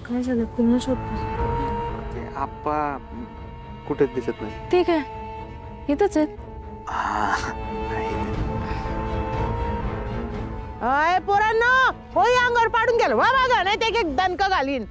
काय झालं पुन्हा शोधतोस? ते आप्पा कुठेच दिसत नाही. ते काय इथंच आहेत. अय पोरांनो, होय अंगावर पाडून गेलो वा बघा, नाही ते एक दणक घालीन.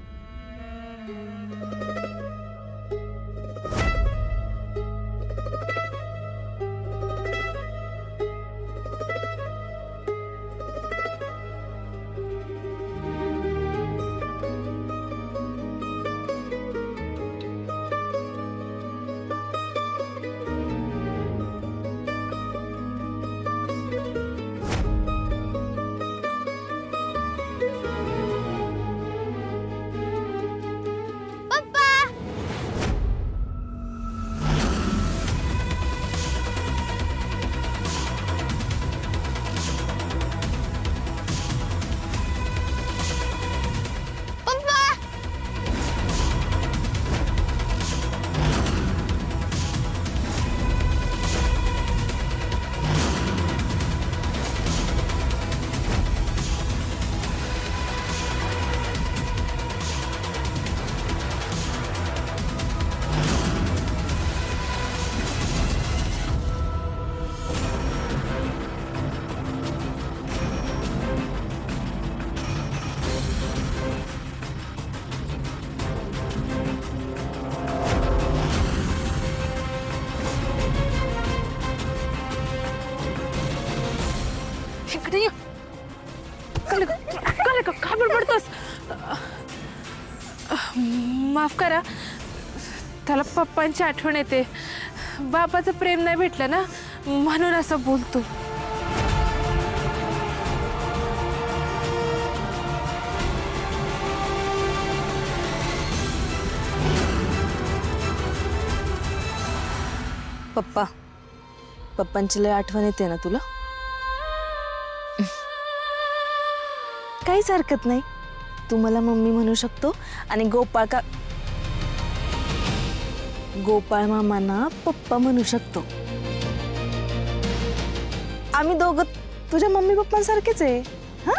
इकडे ये. का बडबडतोस? माफ करा, त्याला पप्पांची आठवण येते. बापाचं प्रेम नाही भेटलं ना, म्हणून असं बोलतो. पप्पांची लय आठवण येते ना तुला? काहीच हरकत नाही, तू मला मम्मी म्हणू शकतो आणि गोपाळ मामांना पप्पा म्हणू शकतो. आम्ही दोघं तुझ्या मम्मी पप्पांसारखेच आहे. हा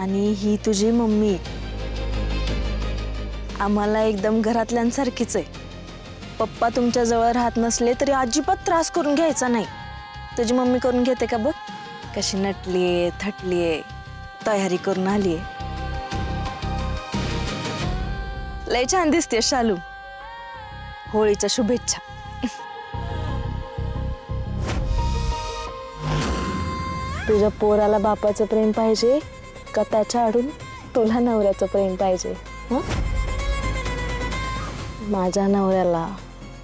आणि ही तुझी मम्मी आम्हाला एकदम घरातल्यांसारखीच आहे. पप्पा तुमच्या जवळ राहत नसले तरी अजिबात त्रास करून घ्यायचा नाही. तुझी मम्मी करून घेते का बघ, कशी नटलीये थटलीये, तयारी करून आलीये. लय छान दिसते शालू. होळीच्या शुभेच्छा. तुझ्या पोराला बापाचं प्रेम पाहिजे का त्याच्या आडून तुला नवऱ्याचं प्रेम पाहिजे? माझ्या नवऱ्याला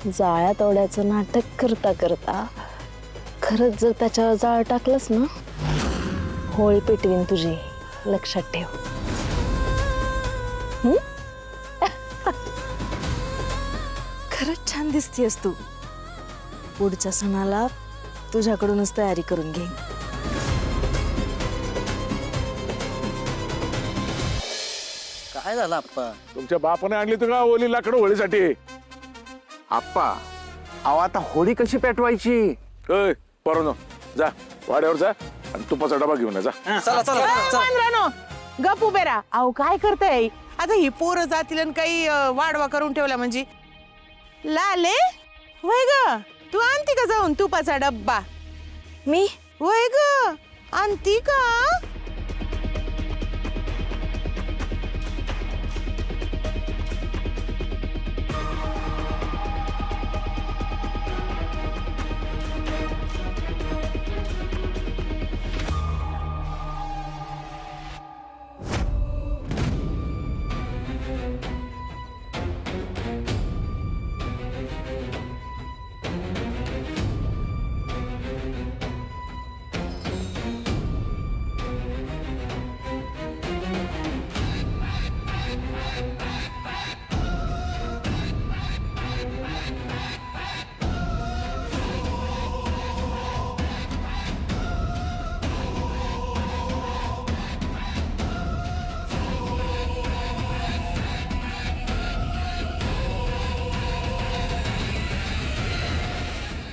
जाळ्या तोड्याचं नाटक करता करता खरंच जर त्याच्यावर जाळ टाकलंस ना, होळी पेटवीन तुझी, लक्षात ठेव. खरंच छान दिसतीयस तू. पुढच्या सणाला तुझ्याकडूनच तयारी करून घेईन. काय झालं आप्पा? तुमच्या बापाने आणली तुला ओली लाकडं होळीसाठी. आप्पा अहो आता होळी कशी पेटवायची? ओय पोरांनो, जा वाड्यावर जा आणि तुपाचा डबा घेऊन ये, जा. चला चला चला. मांजरानो, गप उभे राहा. अहो काय करताय आता? ही पोरं जातील आणि काही वाढवा करून ठेवला म्हणजे लाले. वय ग, तू आणती का जाऊन तुपाचा डब्बा? मी वय ग, आणती का?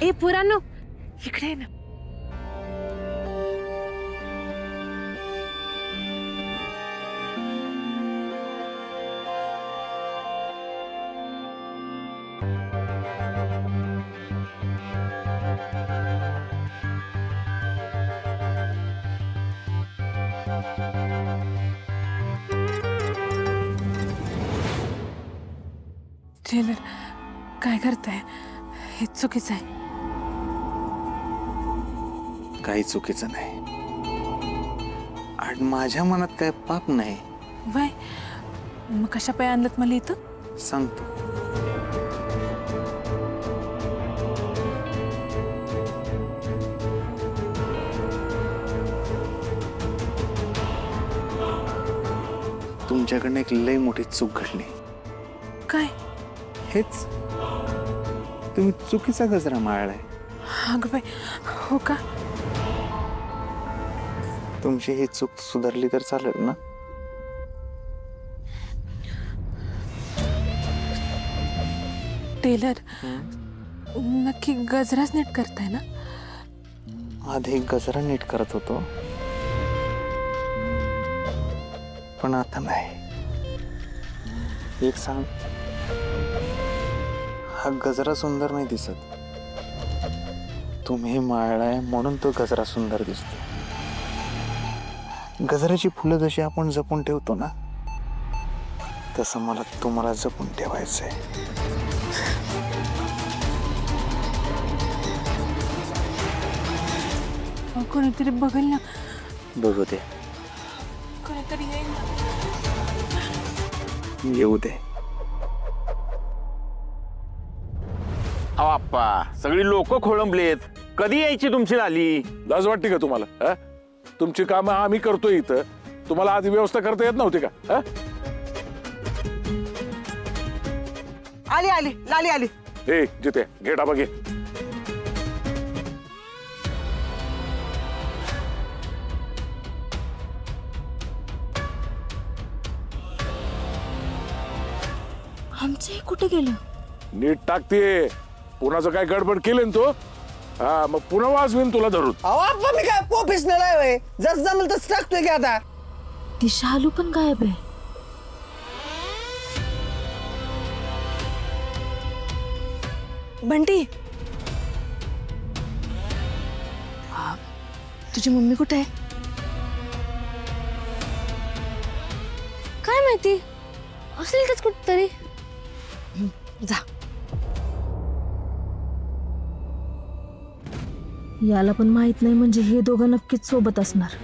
ए पुरानो, इकडे आहे ना. टेलर काय करताय? हे चुकीचं आहे. काही चुकीचं नाही. आणि माझ्या मनात काय पाप नाही. वय मग कशा पाय आणलं मला इथं? सांगतो. तुमच्याकडनं एक लई मोठी चूक घडली. काय? हेच तुम्ही चुकीचा गजरा माळलाय. अगं बाई, हो का? तुमची ही चूक सुधारली तर चालेल ना? टेलर नक्की गजराच नीट करताय ना? आधी गजरा नीट करत होतो, पण आता नाही. एक सांग, हा गजरा सुंदर नाही दिसत. तुम्ही माळलाय म्हणून तो गजरा सुंदर दिसतो. गजराची फुलं जशी आपण जपून ठेवतो ना, तसं मला तुम्हाला जपून ठेवायचंय. कोणीतरी बघेल ना. बघू दे, कोणीतरी येईल ना. येऊ दे. अहो आप्पा, सगळी लोक खोळंबलेत. कधी यायची तुमची लाली? लाज वाटते का तुम्हाला? हा? तुमची कामं आम्ही करतोय इथं, तुम्हाला आधी व्यवस्था करता येत नव्हती का? हा? आली आली लाली आली. ए जिथे घे डाबा घे. आमचे कुठे गेलं? नीट टाकते. पुन्हाचं काय गडबड केलं ना तो, हा मग पुन्हा वाजवीन तुला धरून. अहो आप्पा, मी काय प्रोफेशनल आहे? जस जमेल तस टाकतोय की आता. ती शालू पण गायब आहे. बंटी, तुझी मम्मी कुठे आहे? काय माहिती, असेल इथंच कुठतरी. जा. याला पण माहित नाही म्हणजे हे दोघं नक्कीच सोबत असणार.